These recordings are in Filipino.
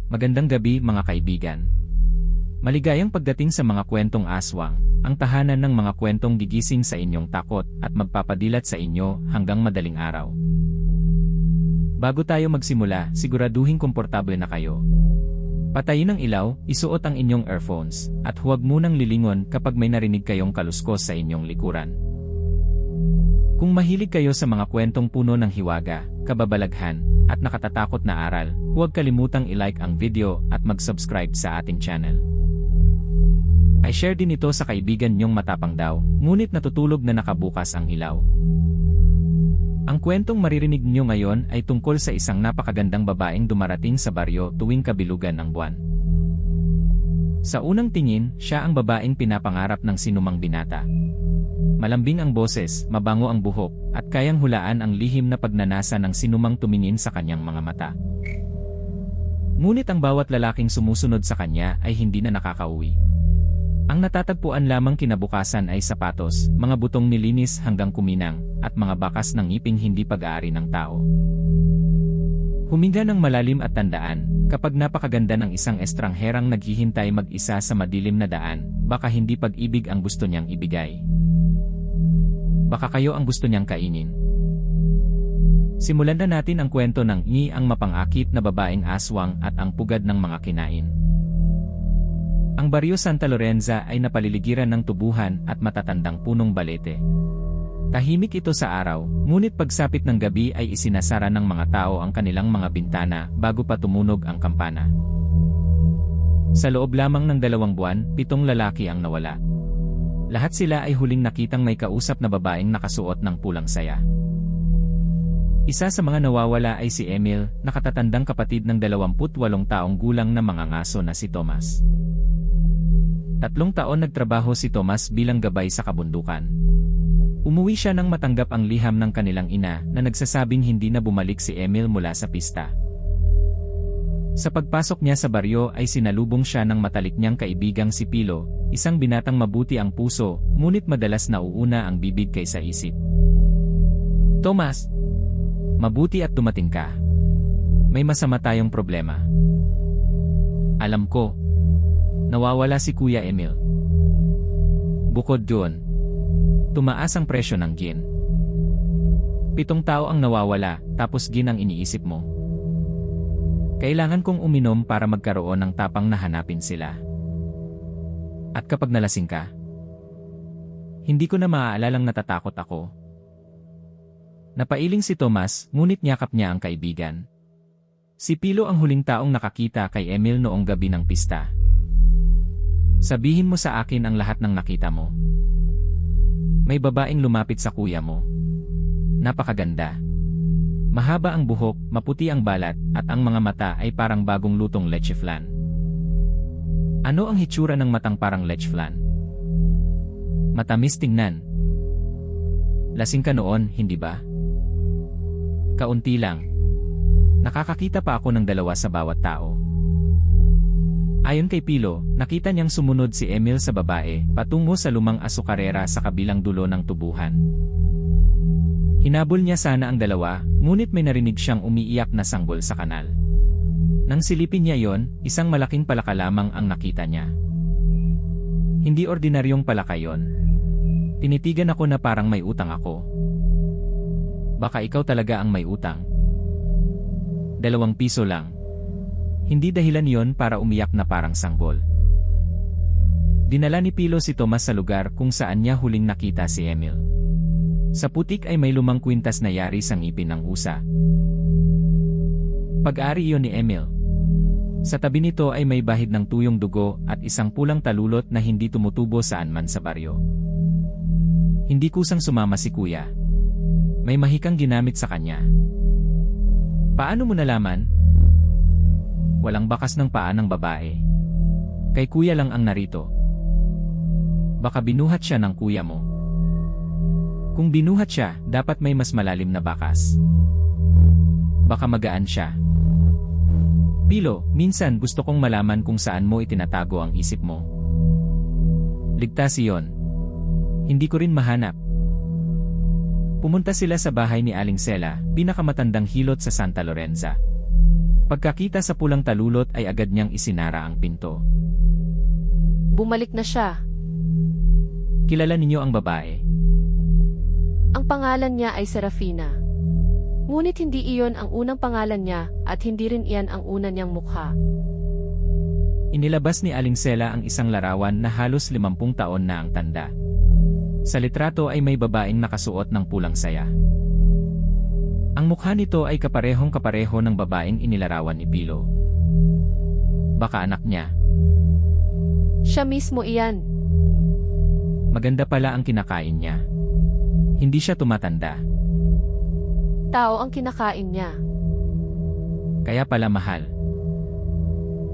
Magandang gabi mga kaibigan. Maligayang pagdating sa mga kwentong aswang, ang tahanan ng mga kwentong gigising sa inyong takot at magpapadilat sa inyo hanggang madaling araw. Bago tayo magsimula, siguraduhin komportable na kayo. Patayin ang ilaw, isuot ang inyong earphones, at huwag munang lilingon kapag may narinig kayong kaluskos sa inyong likuran. Kung mahilig kayo sa mga kwentong puno ng hiwaga, kababalaghan, at nakatatakot na aral, huwag kalimutang i-like ang video at mag-subscribe sa ating channel. I-share din ito sa kaibigan nyong matapang daw, ngunit natutulog na nakabukas ang ilaw. Ang kwentong maririnig nyo ngayon ay tungkol sa isang napakagandang babaeng dumarating sa baryo tuwing kabilugan ng buwan. Sa unang tingin, siya ang babaeng pinapangarap ng sinumang binata. Malambing ang boses, mabango ang buhok, at kayang hulaan ang lihim na pagnanasa ng sinumang tumingin sa kanyang mga mata. Ngunit ang bawat lalaking sumusunod sa kanya ay hindi na nakakauwi. Ang natatagpuan lamang kinabukasan ay sapatos, mga butong nilinis hanggang kuminang, at mga bakas ng ngiping hindi pag-aari ng tao. Huminga ng malalim at tandaan, kapag napakaganda ng isang estrangherang naghihintay mag-isa sa madilim na daan, baka hindi pag-ibig ang gusto niyang ibigay. Baka kayo ang gusto niyang kainin. Simulan na natin ang kwento ng ang mapangakit na babaeng aswang at ang pugad ng mga kinain. Ang baryo Santa Lorenza ay napaliligiran ng tubuhan at matatandang punong balete. Tahimik ito sa araw, ngunit pagsapit ng gabi ay isinasara ng mga tao ang kanilang mga bintana bago pa tumunog ang kampana. Sa loob lamang ng 2 buwan, 7 lalaki ang nawala. Lahat sila ay huling nakitang may kausap na babaeng nakasuot ng pulang saya. Isa sa mga nawawala ay si Emil, nakatatandang kapatid ng 28 taong gulang na mangangaso na si Tomas. 3 taon nagtrabaho si Tomas bilang gabay sa kabundukan. Umuwi siya nang matanggap ang liham ng kanilang ina na nagsasabing hindi na bumalik si Emil mula sa pista. Sa pagpasok niya sa baryo ay sinalubong siya ng matalik niyang kaibigang si Pilo, isang binatang mabuti ang puso, ngunit madalas nauuna ang bibig kaysa isip. Tomas, mabuti at dumating ka. May masama tayong problema. Alam ko. Nawawala si Kuya Emil. Bukod doon, tumaas ang presyo ng gin. 7 tao ang nawawala, tapos gin ang iniisip mo. Kailangan kong uminom para magkaroon ng tapang na hanapin sila. At kapag nalasing ka, hindi ko na maaalalang natatakot ako. Napailing si Tomas, ngunit niyakap niya ang kaibigan. Si Pilo ang huling taong nakakita kay Emil noong gabi ng pista. Sabihin mo sa akin ang lahat ng nakita mo. May babaeng lumapit sa kuya mo. Napakaganda. Mahaba ang buhok, maputi ang balat, at ang mga mata ay parang bagong lutong leche flan. Ano ang hitsura ng matang parang leche flan? Matamis tingnan. Lasing ka noon, hindi ba? Kaunti lang. Nakakakita pa ako ng 2 sa bawat tao. Ayon kay Pilo, nakita niyang sumunod si Emil sa babae, patungo sa lumang asukarera sa kabilang dulo ng tubuhan. Hinabol niya sana ang 2, ngunit may narinig siyang umiiyak na sanggol sa kanal. Nang silipin niya yon, isang malaking palaka lamang ang nakita niya. Hindi ordinaryong palaka yon. Tinitigan ako na parang may utang ako. Baka ikaw talaga ang may utang. 2 piso lang. Hindi dahilan yon para umiyak na parang sanggol. Dinala ni Pilo si Tomas sa lugar kung saan niya huling nakita si Emil. Sa putik ay may lumang kwintas na yari sa ngipin ng usa. Pag-ari iyon ni Emil. Sa tabi nito ay may bahid ng tuyong dugo at isang pulang talulot na hindi tumutubo saan man sa baryo. Hindi kusang sumama si kuya. May mahikang ginamit sa kanya. Paano mo nalaman? Walang bakas ng paa ng babae. Kay kuya lang ang narito. Baka binuhat siya ng kuya mo. Kung binuhat siya, dapat may mas malalim na bakas. Baka magaan siya. Pilo, minsan gusto kong malaman kung saan mo itinatago ang isip mo. Ligtas iyon. Hindi ko rin mahanap. Pumunta sila sa bahay ni Aling Sela, pinakamatandang hilot sa Santa Lorenza. Pagkakita sa pulang talulot ay agad niyang isinara ang pinto. Bumalik na siya. Kilala ninyo ang babae. Ang pangalan niya ay Serafina. Ngunit hindi iyon ang unang pangalan niya at hindi rin iyan ang una niyang mukha. Inilabas ni Aling Sela ang isang larawan na halos 50 taon na ang tanda. Sa litrato ay may babaeng nakasuot ng pulang saya. Ang mukha nito ay kaparehong-kapareho ng babaeng inilarawan ni Pilo. Baka anak niya. Siya mismo iyan. Maganda pala ang kinakain niya. Hindi siya tumatanda. Tao ang kinakain niya. Kaya pala mahal.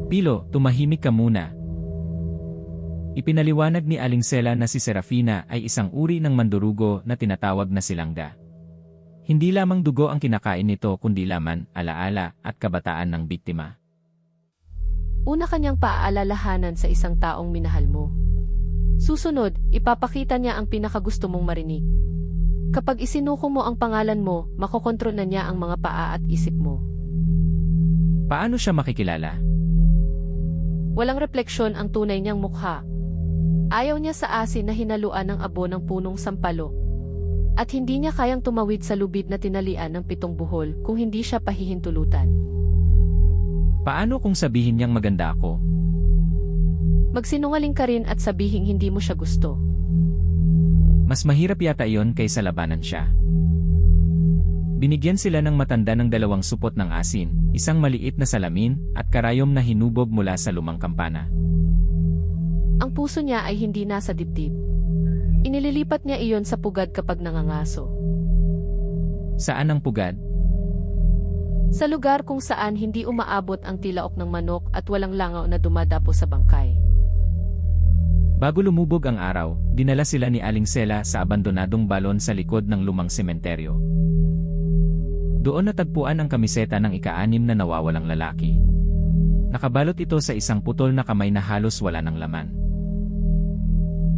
Pilo, tumahimik ka muna. Ipinaliwanag ni Aling Sela na si Serafina ay isang uri ng mandurugo na tinatawag na silangga. Hindi lamang dugo ang kinakain nito kundi laman, alaala at kabataan ng biktima. Una kanyang paaalalahanan sa isang taong minahal mo. Susunod, ipapakita niya ang pinakagusto mong marinig. Kapag isinuko mo ang pangalan mo, makokontrol na niya ang mga paa at isip mo. Paano siya makikilala? Walang refleksyon ang tunay niyang mukha. Ayaw niya sa asin na hinaluan ng abo ng punong sampalo. At hindi niya kayang tumawid sa lubid na tinalian ng 7 buhol kung hindi siya pahihintulutan. Paano kung sabihin niyang maganda ako? Magsinungaling ka rin at sabihing hindi mo siya gusto. Mas mahirap yata iyon kaysa labanan siya. Binigyan sila ng matanda ng 2 supot ng asin, isang maliit na salamin, at karayom na hinubog mula sa lumang kampana. Ang puso niya ay hindi nasa dibdib. Inililipat niya iyon sa pugad kapag nangangaso. Saan ang pugad? Sa lugar kung saan hindi umaabot ang tilaok ng manok at walang langaw na dumadapo sa bangkay. Bago lumubog ang araw, dinala sila ni Aling Sela sa abandonadong balon sa likod ng lumang sementeryo. Doon natagpuan ang kamiseta ng ika-6 na nawawalang lalaki. Nakabalot ito sa isang putol na kamay na halos wala ng laman.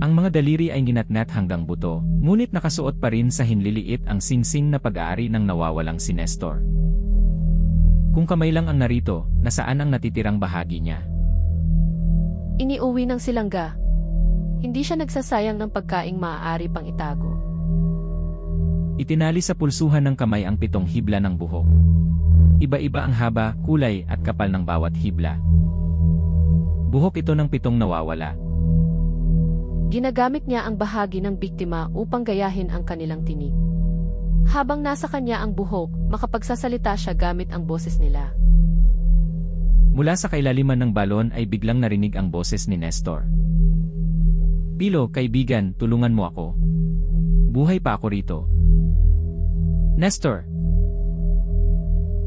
Ang mga daliri ay ginatnat hanggang buto, ngunit nakasuot pa rin sa hinliliit ang singsing na pag-aari ng nawawalang si Nestor. Kung kamay lang ang narito, nasaan ang natitirang bahagi niya? Iniuwi ng silangga. Hindi siya nagsasayang ng pagkaing maaari pang itago. Itinali sa pulsuhan ng kamay ang 7 hibla ng buhok. Iba-iba ang haba, kulay at kapal ng bawat hibla. Buhok ito ng 7 nawawala. Ginagamit niya ang bahagi ng biktima upang gayahin ang kanilang tinig. Habang nasa kanya ang buhok, makapagsasalita siya gamit ang boses nila. Mula sa kailaliman ng balon ay biglang narinig ang boses ni Nestor. Pilo, kaibigan, tulungan mo ako. Buhay pa ako rito. Nestor!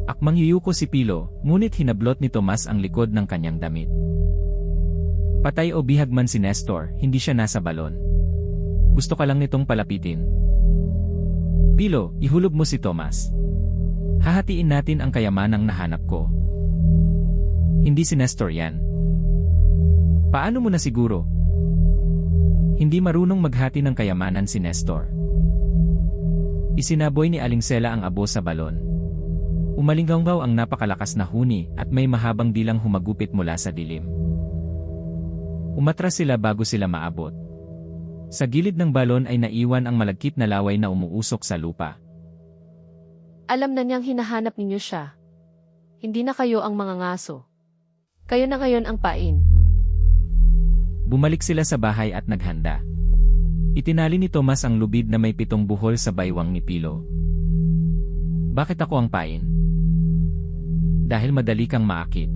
Akmang yuyuko si Pilo, ngunit hinablot ni Tomas ang likod ng kanyang damit. Patay o bihag man si Nestor, hindi siya nasa balon. Gusto ka lang nitong palapitin. Pilo, ihulog mo si Tomas. Hahatiin natin ang kayamanang nahanap ko. Hindi si Nestor yan. Paano mo na siguro? Hindi marunong maghati ng kayamanan si Nestor. Isinaboy ni Aling Sela ang abo sa balon. Umalinggaw ang napakalakas na huni at may mahabang dilang humagupit mula sa dilim. Umatras sila bago sila maabot. Sa gilid ng balon ay naiwan ang malagkit na laway na umuusok sa lupa. Alam na niyang hinahanap ninyo siya. Hindi na kayo ang mga ngaso. Kayo na ngayon ang pain. Bumalik sila sa bahay at naghanda. Itinali ni Tomas ang lubid na may 7 buhol sa baywang ni Pilo. Bakit ako ang pain? Dahil madali kang maakit.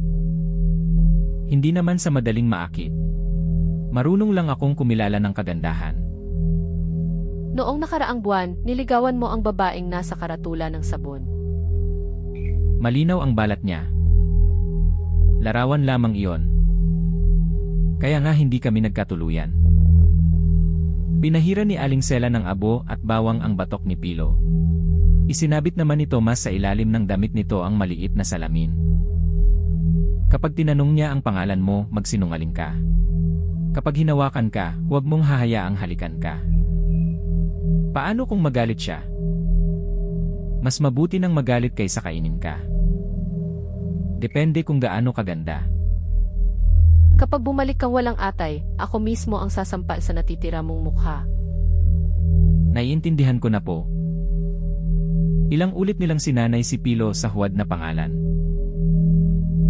Hindi naman sa madaling maakit. Marunong lang akong kumilala ng kagandahan. Noong nakaraang buwan, niligawan mo ang babaeng nasa karatula ng sabon. Malinaw ang balat niya. Larawan lamang iyon. Kaya nga hindi kami nagkatuluyan. Binahira ni Aling Sela ng abo at bawang ang batok ni Pilo. Isinabit naman ni Tomas sa ilalim ng damit nito ang maliit na salamin. Kapag tinanong niya ang pangalan mo, magsinungaling ka. Kapag hinawakan ka, huwag mong hahayaang halikan ka. Paano kung magalit siya? Mas mabuti nang magalit kaysa kainin ka. Depende kung gaano kaganda. Kapag bumalik kang walang atay, ako mismo ang sasampal sa natitira mong mukha. Naiintindihan ko na po. Ilang ulit nilang sinanay si Pilo sa huwad na pangalan.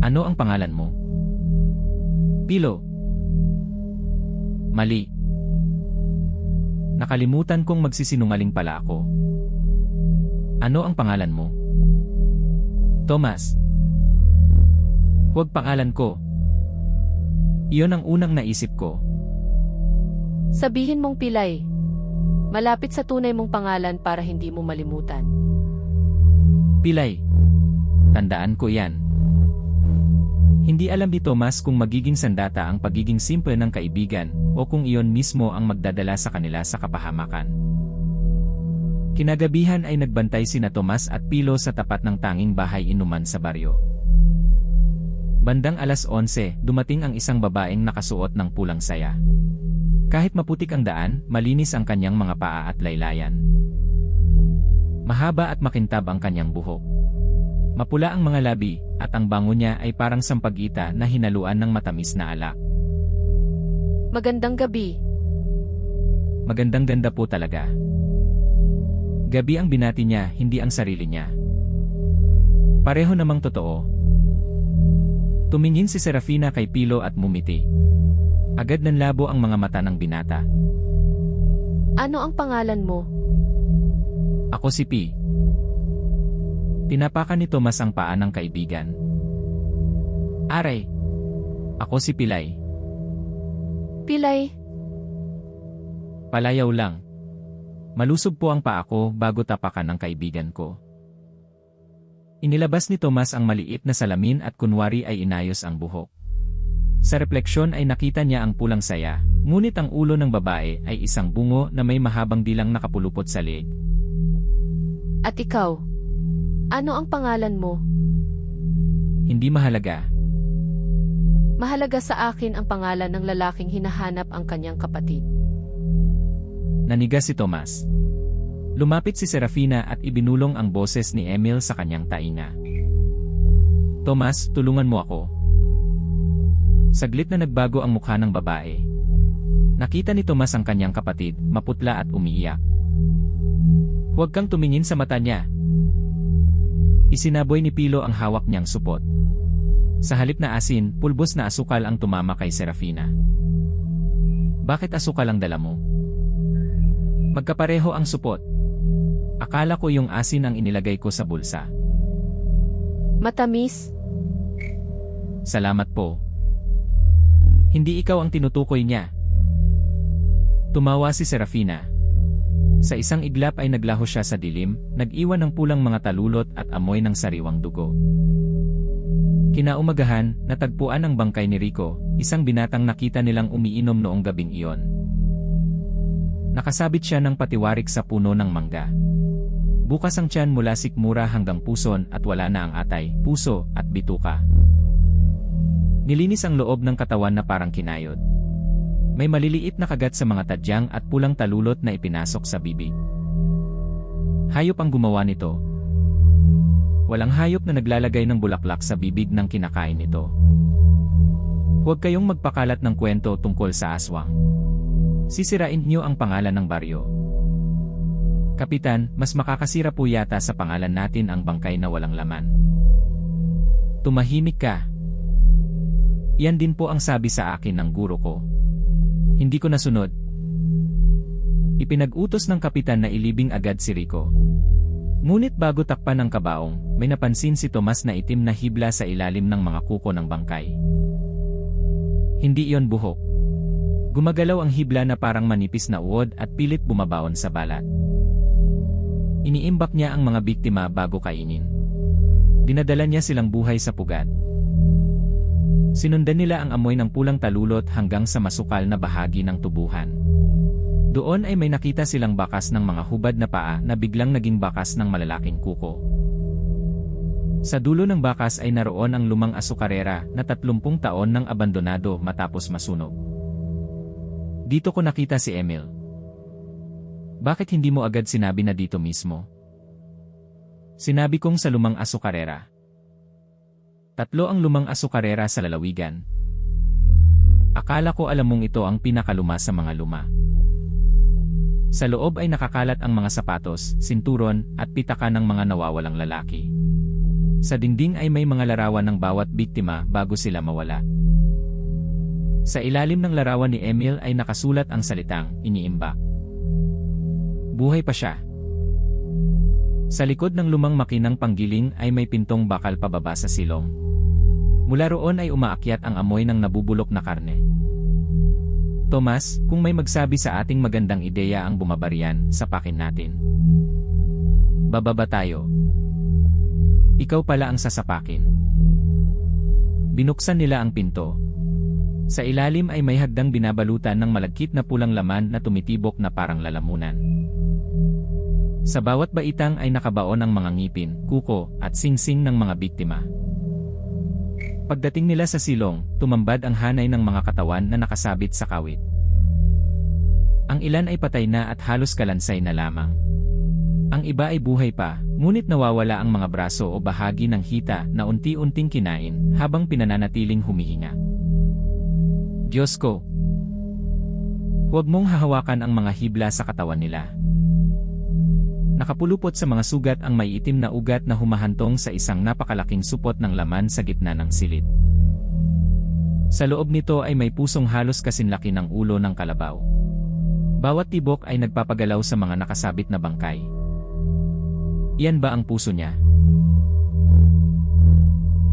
Ano ang pangalan mo? Pilo. Mali. Nakalimutan kong magsisinungaling pala ako. Ano ang pangalan mo? Tomas. Huwag pangalan ko. Iyon ang unang naisip ko. Sabihin mong Pilay. Malapit sa tunay mong pangalan para hindi mo malimutan. Pilay. Tandaan ko yan. Hindi alam ni Tomas kung magiging sandata ang pagiging simple ng kaibigan o kung iyon mismo ang magdadala sa kanila sa kapahamakan. Kinagabihan ay nagbantay sina Tomas at Pilo sa tapat ng tanging bahay inuman sa baryo. Bandang alas 11, dumating ang isang babaeng nakasuot ng pulang saya. Kahit maputik ang daan, malinis ang kanyang mga paa at laylayan. Mahaba at makintab ang kanyang buhok. Mapula ang mga labi, at ang bango niya ay parang sampagita na hinaluan ng matamis na alak. Magandang gabi. Magandang ganda po talaga. Gabi ang binati niya, hindi ang sarili niya. Pareho namang totoo. Tumingin si Serafina kay Pilo at mumiti. Agad nanlabo ang mga mata ng binata. Ano ang pangalan mo? Ako si P. Tinapakan ni Tomas ang paa ng kaibigan. Aray. Ako si Pilay. Pilay. Palayaw lang. Malusob po ang paa ko bago tapakan ng kaibigan ko. Inilabas ni Tomas ang maliit na salamin at kunwari ay inayos ang buhok. Sa refleksyon ay nakita niya ang pulang saya, ngunit ang ulo ng babae ay isang bungo na may mahabang dilang nakapulupot sa leeg. At ikaw? Ano ang pangalan mo? Hindi mahalaga. Mahalaga sa akin ang pangalan ng lalaking hinahanap ang kanyang kapatid. Nanigas si Tomas. Lumapit si Serafina at ibinulong ang boses ni Emil sa kanyang tainga. Tomas, tulungan mo ako. Saglit na nagbago ang mukha ng babae. Nakita ni Tomas ang kanyang kapatid, maputla at umiiyak. Huwag kang tumingin sa mata niya. Isinaboy ni Pilo ang hawak niyang supot. Sa halip na asin, pulbos na asukal ang tumama kay Serafina. Bakit asukal ang dala mo? Magkapareho ang supot. Akala ko yung asin ang inilagay ko sa bulsa. Matamis. Salamat po. Hindi ikaw ang tinutukoy niya. Tumawa si Serafina. Sa isang iglap ay naglaho siya sa dilim, nag-iwan ng pulang mga talulot at amoy ng sariwang dugo. Kinaumagahan, natagpuan ang bangkay ni Rico, isang binatang nakita nilang umiinom noong gabing iyon. Nakasabit siya ng patiwarik sa puno ng mangga. Bukas ang tiyan mula sikmura hanggang puson at wala na ang atay, puso at bituka. Nilinis ang loob ng katawan na parang kinayod. May maliliit na kagat sa mga tadyang at pulang talulot na ipinasok sa bibig. Hayop ang gumawa nito. Walang hayop na naglalagay ng bulaklak sa bibig ng kinakain nito. Huwag kayong magpakalat ng kwento tungkol sa aswang. Sisirain niyo ang pangalan ng baryo. Kapitan, mas makakasira po yata sa pangalan natin ang bangkay na walang laman. Tumahimik ka. Yan din po ang sabi sa akin ng guro ko. Hindi ko nasunod. Ipinag-utos ng kapitan na ilibing agad si Rico. Ngunit bago takpan ng kabaong, may napansin si Tomas na itim na hibla sa ilalim ng mga kuko ng bangkay. Hindi iyon buhok. Gumagalaw ang hibla na parang manipis na uod at pilit bumabaon sa balat. Iniimbak niya ang mga biktima bago kainin. Dinadala niya silang buhay sa pugat. Sinundan nila ang amoy ng pulang talulot hanggang sa masukal na bahagi ng tubuhan. Doon ay may nakita silang bakas ng mga hubad na paa na biglang naging bakas ng malalaking kuko. Sa dulo ng bakas ay naroon ang lumang asukarera na 30 taon nang abandonado matapos masunog. Dito ko nakita si Emil. Bakit hindi mo agad sinabi na dito mismo? Sinabi kong sa lumang asukarera. Tatlo ang lumang asukarera sa lalawigan. Akala ko alam mong ito ang pinakaluma sa mga luma. Sa loob ay nakakalat ang mga sapatos, sinturon, at pitaka ng mga nawawalang lalaki. Sa dingding ay may mga larawan ng bawat biktima bago sila mawala. Sa ilalim ng larawan ni Emil ay nakasulat ang salitang, iniimbak. Buhay pa siya. Sa likod ng lumang makinang panggiling ay may pintong bakal pababa sa silong. Mula roon ay umaakyat ang amoy ng nabubulok na karne. Tomas, kung may magsabi sa ating magandang ideya ang bumabarian, sapakin natin. Bababa tayo. Ikaw pala ang sasapakin. Binuksan nila ang pinto. Sa ilalim ay may hagdang binabalutan ng malagkit na pulang laman na tumitibok na parang lalamunan. Sa bawat baitang ay nakabaon ang mga ngipin, kuko, at singsing ng mga biktima. Pagdating nila sa silong, tumambad ang hanay ng mga katawan na nakasabit sa kawit. Ang ilan ay patay na at halos kalansay na lamang. Ang iba ay buhay pa, ngunit nawawala ang mga braso o bahagi ng hita na unti-unting kinain habang pinananatiling humihinga. Diyos ko! Huwag mong hahawakan ang mga hibla sa katawan nila. Nakapulupot sa mga sugat ang may itim na ugat na humahantong sa isang napakalaking supot ng laman sa gitna ng silid. Sa loob nito ay may pusong halos kasinlaki ng ulo ng kalabaw. Bawat tibok ay nagpapagalaw sa mga nakasabit na bangkay. Iyan ba ang puso niya?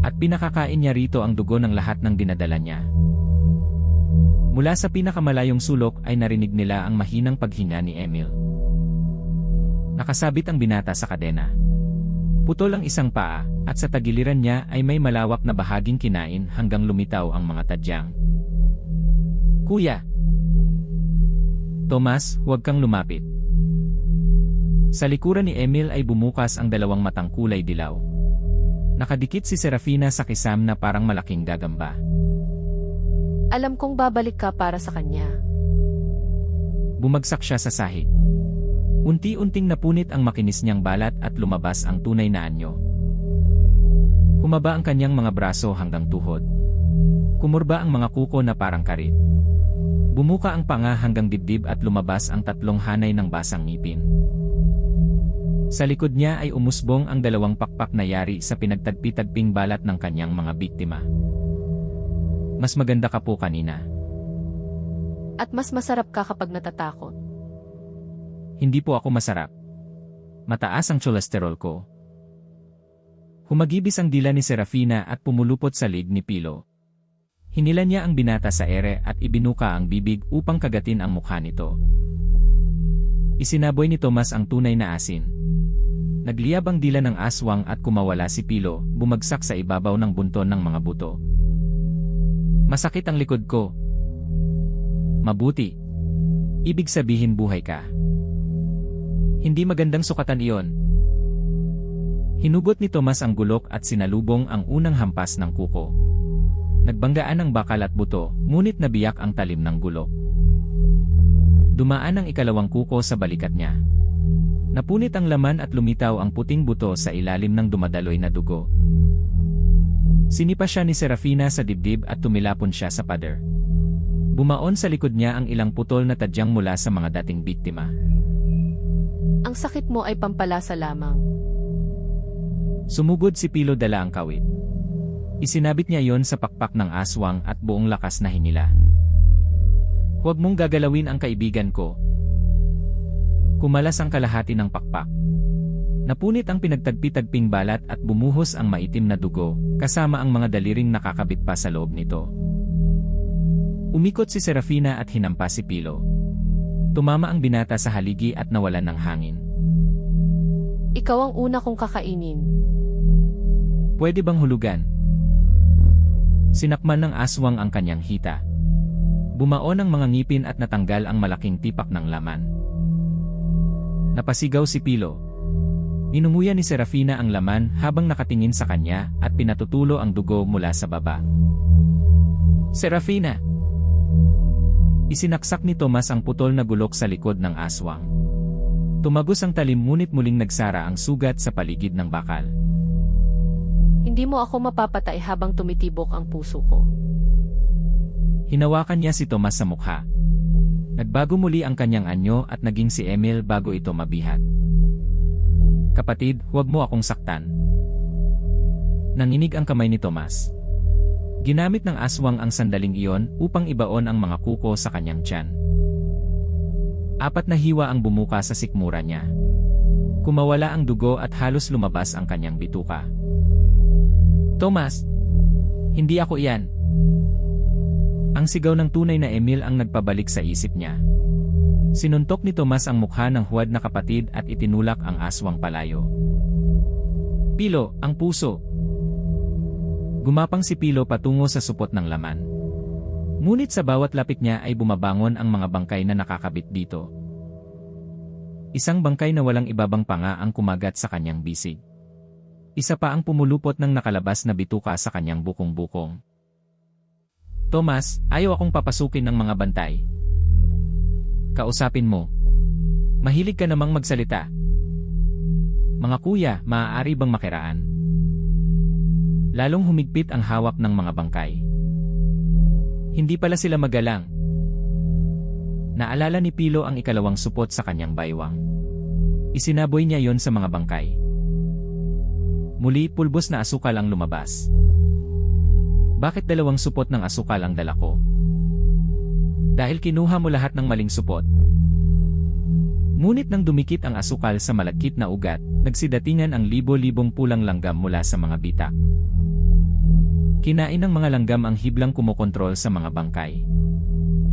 At pinakakain niya rito ang dugo ng lahat ng dinadala niya. Mula sa pinakamalayong sulok ay narinig nila ang mahinang paghinga ni Emil. Nakasabit ang binata sa kadena. Putol ang isang paa, at sa tagiliran niya ay may malawak na bahaging kinain hanggang lumitaw ang mga tadyang. Kuya! Tomas, huwag kang lumapit. Sa likuran ni Emil ay bumukas ang dalawang matang kulay dilaw. Nakadikit si Serafina sa kisam na parang malaking gagamba. Alam kong babalik ka para sa kanya. Bumagsak siya sa sahig. Unti-unting napunit ang makinis niyang balat at lumabas ang tunay na anyo. Humaba ang kanyang mga braso hanggang tuhod. Kumurba ang mga kuko na parang karit. Bumuka ang panga hanggang dibdib at lumabas ang tatlong hanay ng basang ngipin. Sa likod niya ay umusbong ang dalawang pakpak na yari sa pinagtagpi-tagping balat ng kanyang mga biktima. Mas maganda ka po kanina. At mas masarap ka kapag natatakot. Hindi po ako masarap. Mataas ang cholesterol ko. Humagibis ang dila ni Serafina at pumulupot sa lig ni Pilo. Hinila niya ang binata sa ere at ibinuka ang bibig upang kagatin ang mukha nito. Isinaboy ni Tomas ang tunay na asin. Nagliyab ang dila ng aswang at kumawala si Pilo, bumagsak sa ibabaw ng bunton ng mga buto. Masakit ang likod ko. Mabuti. Ibig sabihin buhay ka. Hindi magandang sukatan iyon. Hinugot ni Tomas ang gulok at sinalubong ang unang hampas ng kuko. Nagbanggaan ang bakal at buto, ngunit nabiyak ang talim ng gulok. Dumaan ang ikalawang kuko sa balikat niya. Napunit ang laman at lumitaw ang puting buto sa ilalim ng dumadaloy na dugo. Sinipa siya ni Serafina sa dibdib at tumilapon siya sa pader. Bumaon sa likod niya ang ilang putol na tadyang mula sa mga dating biktima. Ang sakit mo ay pampalasa lamang. Sumugod si Pilo dala ang kawit. Isinabit niya yon sa pakpak ng aswang at buong lakas na hinila. Huwag mong gagalawin ang kaibigan ko. Kumalas ang kalahati ng pakpak. Napunit ang pinagtagpi-tagping balat at bumuhos ang maitim na dugo, kasama ang mga daliring nakakabit pa sa loob nito. Umikot si Serafina at hinampas si Pilo. Tumama ang binata sa haligi at nawalan ng hangin. Ikaw ang una kong kakainin. Pwede bang hulugan? Sinakman ng aswang ang kanyang hita. Bumaon ang mga ngipin at natanggal ang malaking tipak ng laman. Napasigaw si Pilo. Ninunguya ni Serafina ang laman habang nakatingin sa kanya at pinatutulo ang dugo mula sa baba. Serafina! Isinaksak ni Tomas ang putol na gulok sa likod ng aswang. Tumagos ang talim ngunit muling nagsara ang sugat sa paligid ng bakal. Hindi mo ako mapapatay habang tumitibok ang puso ko. Hinawakan niya si Tomas sa mukha. Nagbago muli ang kanyang anyo at naging si Emil bago ito mabihat. Kapatid, huwag mo akong saktan. Nanginig ang kamay ni Tomas. Ginamit ng aswang ang sandaling iyon upang ibaon ang mga kuko sa kanyang tiyan. 4 na hiwa ang bumuka sa sikmura niya. Kumawala ang dugo at halos lumabas ang kanyang bituka. Tomas! Hindi ako iyan! Ang sigaw ng tunay na Emil ang nagpabalik sa isip niya. Sinuntok ni Tomas ang mukha ng huwad na kapatid at itinulak ang aswang palayo. Pilo, ang puso! Gumapang si Pilo patungo sa supot ng laman. Ngunit sa bawat lapit niya ay bumabangon ang mga bangkay na nakakabit dito. Isang bangkay na walang ibabang panga ang kumagat sa kanyang bisig. Isa pa ang pumulupot ng nakalabas na bituka sa kanyang bukong-bukong. Tomas, ayaw akong papasukin ng mga bantay. Kausapin mo. Mahilig ka namang magsalita. Mga kuya, maaari bang makiraan? Lalong humigpit ang hawak ng mga bangkay. Hindi pala sila magalang. Naalala ni Pilo ang ikalawang supot sa kanyang baywang. Isinaboy niya yon sa mga bangkay. Muli, pulbos na asukal ang lumabas. Bakit 2 supot ng asukal ang dala ko? Dahil kinuha mo lahat ng maling supot. Ngunit nang dumikit ang asukal sa malagkit na ugat, nagsidatingan ang libo-libong pulang langgam mula sa mga bitak. Kinain ng mga langgam ang hiblang kumokontrol sa mga bangkay.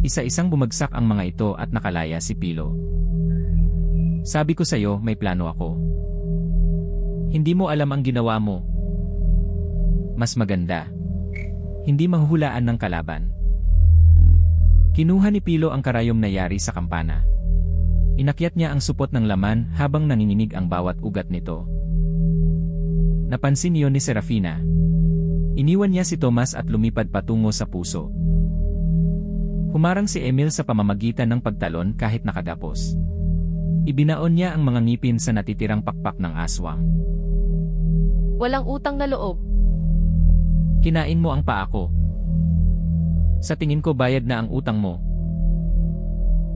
Isa-isang bumagsak ang mga ito at nakalaya si Pilo. Sabi ko sa'yo, may plano ako. Hindi mo alam ang ginawa mo. Mas maganda. Hindi mahuhulaan ng kalaban. Kinuha ni Pilo ang karayom na yari sa kampana. Inakyat niya ang supot ng laman habang nanginginig ang bawat ugat nito. Napansin niyon ni Serafina. Iniwan niya si Tomas at lumipad patungo sa puso. Humarang si Emil sa pamamagitan ng pagtalon kahit nakagapos. Ibinaon niya ang mga ngipin sa natitirang pakpak ng aswang. Walang utang na loob. Kinain mo ang paa ko. Sa tingin ko bayad na ang utang mo.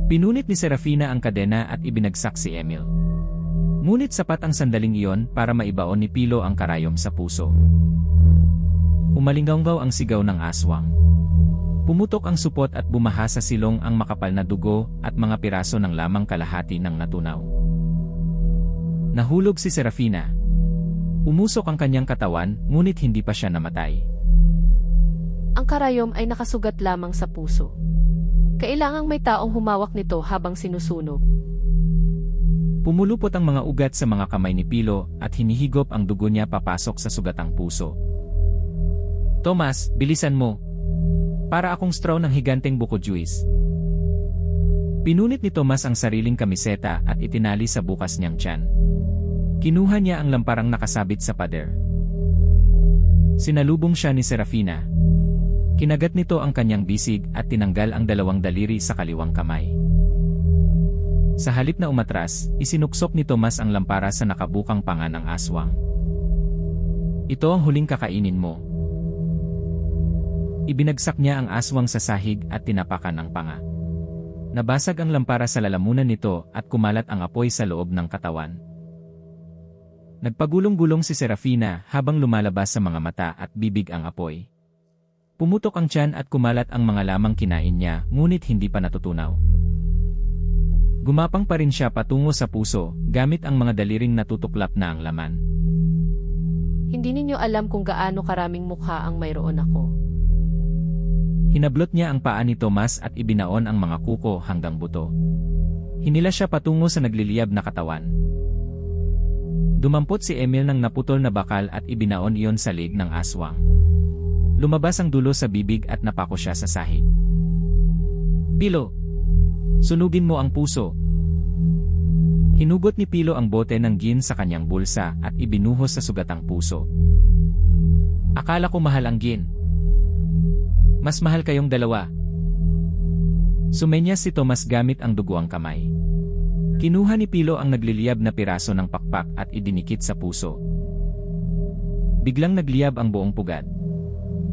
Pinunit ni Serafina ang kadena at ibinagsak si Emil. Ngunit sapat ang sandaling iyon para maibaon ni Pilo ang karayom sa puso. Umalinggaw ang sigaw ng aswang. Pumutok ang supot at bumaha sa silong ang makapal na dugo at mga piraso ng lamang kalahati ng natunaw. Nahulog si Serafina. Umusok ang kanyang katawan, ngunit hindi pa siya namatay. Ang karayom ay nakasugat lamang sa puso. Kailangang may taong humawak nito habang sinusunog. Pumulupot ang mga ugat sa mga kamay ni Pilo at hinihigop ang dugo niya papasok sa sugatang puso. Tomas, bilisan mo. Para akong straw ng higanteng buko juice. Pinunit ni Tomas ang sariling kamiseta at itinali sa bukas niyang tiyan. Kinuha niya ang lamparang nakasabit sa pader. Sinalubong siya ni Serafina. Kinagat nito ang kanyang bisig at tinanggal ang 2 daliri sa kaliwang kamay. Sa halip na umatras, isinuksok ni Tomas ang lampara sa nakabukang panga ng aswang. Ito ang huling kakainin mo. Ibinagsak niya ang aswang sa sahig at tinapakan ang panga. Nabasag ang lampara sa lalamunan nito at kumalat ang apoy sa loob ng katawan. Nagpagulong-gulong si Serafina habang lumalabas sa mga mata at bibig ang apoy. Pumutok ang tiyan at kumalat ang mga lamang kinain niya, ngunit hindi pa natutunaw. Gumapang pa rin siya patungo sa puso, gamit ang mga daliring natutuklap na ang laman. Hindi ninyo alam kung gaano karaming mukha ang mayroon ako. Hinablot niya ang paa ni Tomas at ibinaon ang mga kuko hanggang buto. Hinila siya patungo sa nagliliyab na katawan. Dumampot si Emil ng naputol na bakal at ibinaon iyon sa lig ng aswang. Lumabas ang dulo sa bibig at napako siya sa sahig. Pilo! Sunugin mo ang puso. Hinugot ni Pilo ang bote ng gin sa kanyang bulsa at ibinuhos sa sugatang puso. Akala ko mahal ang gin. Mas mahal kayong dalawa. Sumenyas si Tomas gamit ang duguang kamay. Kinuha ni Pilo ang nagliliyab na piraso ng pakpak at idinikit sa puso. Biglang nagliyab ang buong pugad.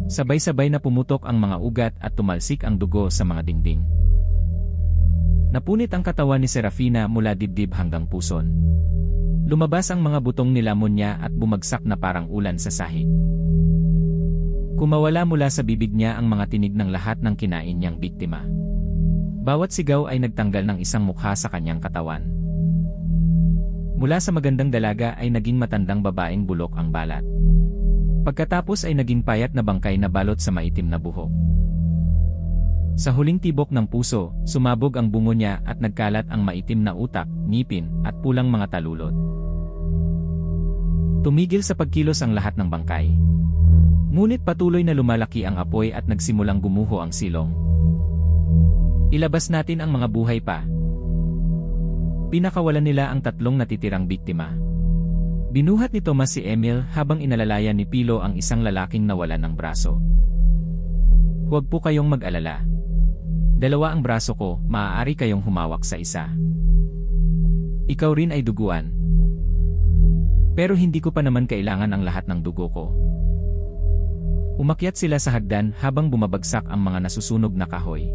Sabay-sabay na pumutok ang mga ugat at tumalsik ang dugo sa mga dingding. Napunit ang katawan ni Serafina mula dibdib hanggang puson. Lumabas ang mga butong nilamon niya at bumagsak na parang ulan sa sahig. Kumawala mula sa bibig niya ang mga tinig ng lahat ng kinain niyang biktima. Bawat sigaw ay nagtanggal ng isang mukha sa kanyang katawan. Mula sa magandang dalaga ay naging matandang babaeng bulok ang balat. Pagkatapos ay naging payat na bangkay na balot sa maitim na buhok. Sa huling tibok ng puso, sumabog ang bungo niya at nagkalat ang maitim na utak, ngipin, at pulang mga talulot. Tumigil sa pagkilos ang lahat ng bangkay. Ngunit patuloy na lumalaki ang apoy at nagsimulang gumuho ang silong. Ilabas natin ang mga buhay pa. Pinakawalan nila ang tatlong natitirang biktima. Binuhat ni Tomas si Emil habang inalalayan ni Pilo ang isang lalaking nawalan ng braso. Huwag po kayong mag-alala. Dalawa ang braso ko, maaari kayong humawak sa isa. Ikaw rin ay duguan. Pero hindi ko pa naman kailangan ang lahat ng dugo ko. Umakyat sila sa hagdan habang bumabagsak ang mga nasusunog na kahoy.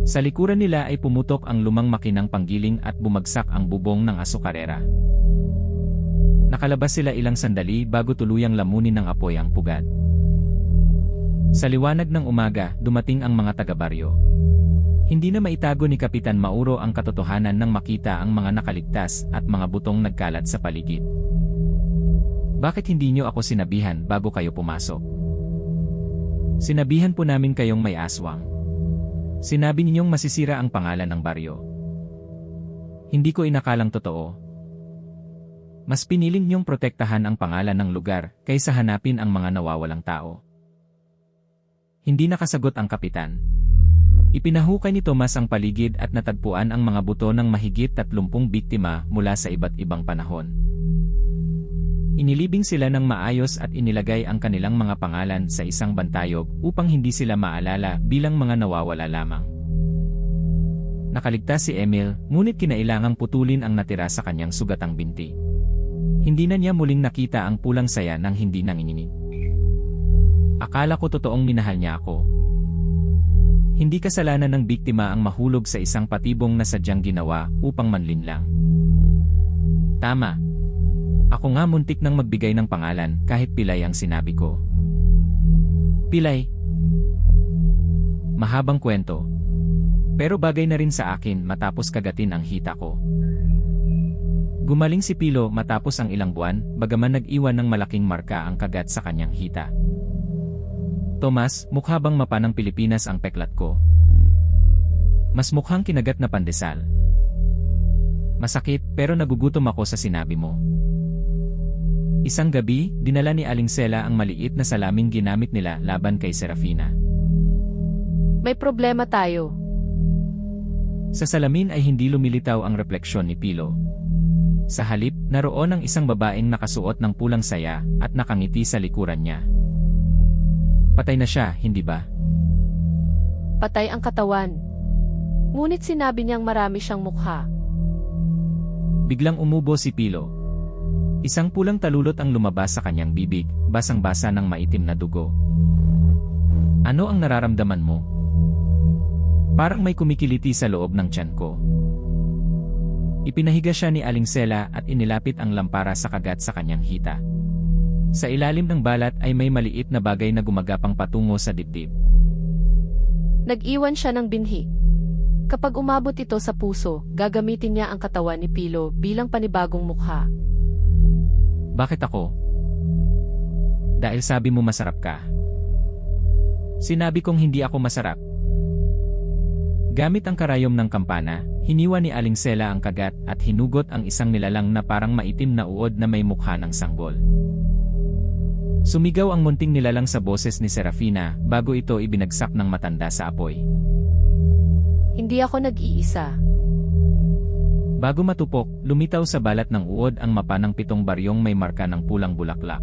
Sa likuran nila ay pumutok ang lumang makinang panggiling at bumagsak ang bubong ng asukarera. Nakalabas sila ilang sandali bago tuluyang lamunin ng apoy ang pugad. Sa liwanag ng umaga, dumating ang mga taga-baryo. Hindi na maitago ni Kapitan Mauro ang katotohanan nang makita ang mga nakaligtas at mga butong nagkalat sa paligid. Bakit hindi niyo ako sinabihan bago kayo pumasok? Sinabihan po namin kayong may aswang. Sinabi ninyong masisira ang pangalan ng baryo. Hindi ko inakalang totoo. Mas piniling niyong protektahan ang pangalan ng lugar kaysa hanapin ang mga nawawalang tao. Hindi nakasagot ang kapitan. Ipinahukay ni Tomas ang paligid at natagpuan ang mga buto ng mahigit 30 biktima mula sa iba't ibang panahon. Inilibing sila ng maayos at inilagay ang kanilang mga pangalan sa isang bantayog upang hindi sila maalala bilang mga nawawala lamang. Nakaligtas si Emil, ngunit kinailangang putulin ang natira sa kanyang sugatang binti. Hindi na niya muling nakita ang pulang saya nang hindi nanginginig. Akala ko totoong minahal niya ako. Hindi kasalanan ng biktima ang mahulog sa isang patibong na sadyang ginawa upang manlinlang. Tama. Ako nga muntik nang magbigay ng pangalan kahit Pilay ang sinabi ko. Pilay. Mahabang kwento. Pero bagay na rin sa akin matapos kagatin ang hita ko. Gumaling si Pilo matapos ang ilang buwan, bagaman nag-iwan ng malaking marka ang kagat sa kanyang hita. Tomas, mukha bang mapa ng Pilipinas ang peklat ko? Mas mukhang kinagat na pandesal. Masakit, pero nagugutom ako sa sinabi mo. Isang gabi, dinala ni Aling Sela ang maliit na salaming ginamit nila laban kay Serafina. May problema tayo. Sa salamin ay hindi lumilitaw ang refleksyon ni Pilo. Sa halip, naroon ang isang babaeng nakasuot ng pulang saya at nakangiti sa likuran niya. Patay na siya, hindi ba? Patay ang katawan. Ngunit sinabi niyang marami siyang mukha. Biglang umubo si Pilo. Isang pulang talulot ang lumabas sa kanyang bibig, basang-basa ng maitim na dugo. Ano ang nararamdaman mo? Parang may kumikiliti sa loob ng tiyan ko. Ipinahiga siya ni Aling Sela at inilapit ang lampara sa kagat sa kanyang hita. Sa ilalim ng balat ay may maliit na bagay na gumagapang patungo sa dibdib. Nag-iwan siya ng binhi. Kapag umabot ito sa puso, gagamitin niya ang katawan ni Pilo bilang panibagong mukha. Bakit ako? Dahil sabi mo masarap ka. Sinabi kong hindi ako masarap. Gamit ang karayom ng kampana, hiniwa ni Aling Sela ang kagat at hinugot ang isang nilalang na parang maitim na uod na may mukha ng sanggol. Sumigaw ang munting nilalang sa boses ni Serafina bago ito ibinagsak ng matanda sa apoy. Hindi ako nag-iisa. Bago matupok, lumitaw sa balat ng uod ang mapa ng 7 baryong may marka ng pulang bulaklak.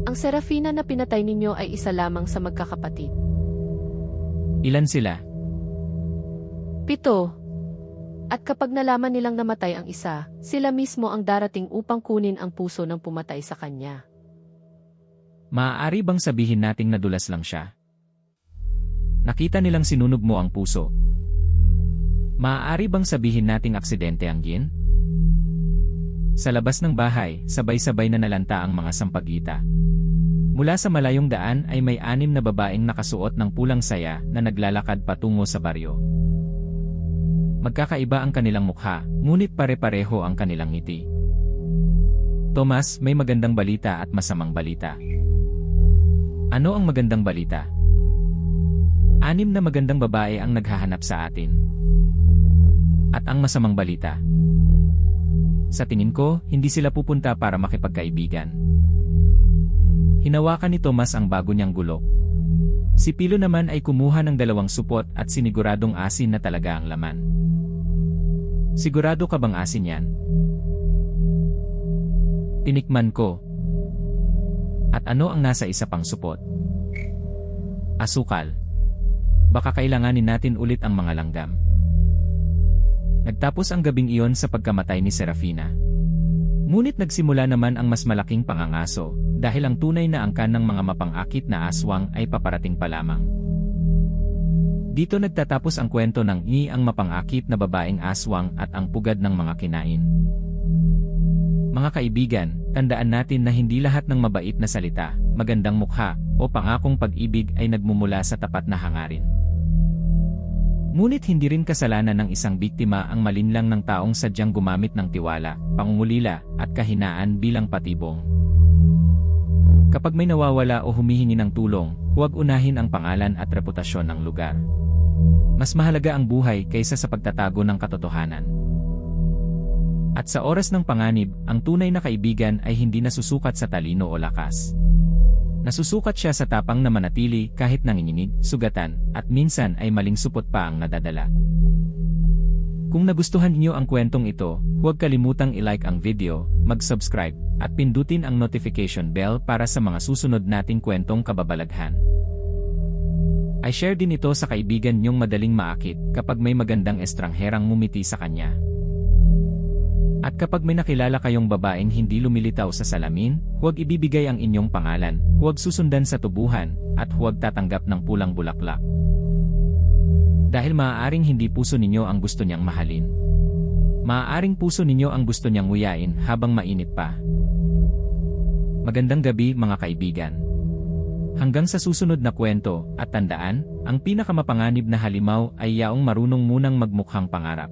Ang Serafina na pinatay ninyo ay isa lamang sa magkakapatid. Ilan sila? 7. At kapag nalaman nilang namatay ang isa, sila mismo ang darating upang kunin ang puso ng pumatay sa kanya. Maaari bang sabihin nating nadulas lang siya? Nakita nilang sinunog mo ang puso. Maaari bang sabihin nating aksidente ang yin? Sa labas ng bahay, sabay-sabay na nalanta ang mga sampagita. Mula sa malayong daan ay may 6 na babaeng nakasuot ng pulang saya na naglalakad patungo sa baryo. Magkakaiba ang kanilang mukha, ngunit pare-pareho ang kanilang ngiti. Thomas, may magandang balita at masamang balita. Ano ang magandang balita? 6 na magandang babae ang naghahanap sa atin. At ang masamang balita? Sa tingin ko, hindi sila pupunta para makipagkaibigan. Hinawakan ni Thomas ang bago niyang gulok. Si Pilo naman ay kumuha ng 2 supot at siniguradong asin na talaga ang laman. Sigurado ka bang asin yan? Tinikman ko. At ano ang nasa isa pang supot? Asukal. Baka kailanganin natin ulit ang mga langgam. Nagtapos ang gabing iyon sa pagkamatay ni Serafina. Ngunit nagsimula naman ang mas malaking pangangaso, dahil ang tunay na angkan ng mga mapang-akit na aswang ay paparating pa lamang. Dito nagtatapos ang kwento ng ang mapang-akit na babaeng aswang at ang pugad ng mga kinain. Mga kaibigan, tandaan natin na hindi lahat ng mabait na salita, magandang mukha, o pangakong pag-ibig ay nagmumula sa tapat na hangarin. Ngunit hindi rin kasalanan ng isang biktima ang malinlang ng taong sadyang gumamit ng tiwala, pangungulila, at kahinaan bilang patibong. Kapag may nawawala o humihingi ng tulong, huwag unahin ang pangalan at reputasyon ng lugar. Mas mahalaga ang buhay kaysa sa pagtatago ng katotohanan. At sa oras ng panganib, ang tunay na kaibigan ay hindi nasusukat sa talino o lakas. Nasusukat siya sa tapang na manatili kahit nanginginig, sugatan, at minsan ay maling supot pa ang nadadala. Kung nagustuhan niyo ang kwentong ito, huwag kalimutang i-like ang video, mag-subscribe, at pindutin ang notification bell para sa mga susunod nating kwentong kababalaghan. I-share din ito sa kaibigan niyong madaling maakit kapag may magandang estrangherang ngumiti sa kanya. At kapag may nakilala kayong babaeng hindi lumilitaw sa salamin, huwag ibibigay ang inyong pangalan, huwag susundan sa tubuhan, at huwag tatanggap ng pulang bulaklak. Dahil maaaring hindi puso ninyo ang gusto niyang mahalin. Maaaring puso ninyo ang gusto niyang nguyain habang mainit pa. Magandang gabi mga kaibigan. Hanggang sa susunod na kwento, at tandaan, ang pinakamapanganib na halimaw ay yaong marunong munang magmukhang pangarap.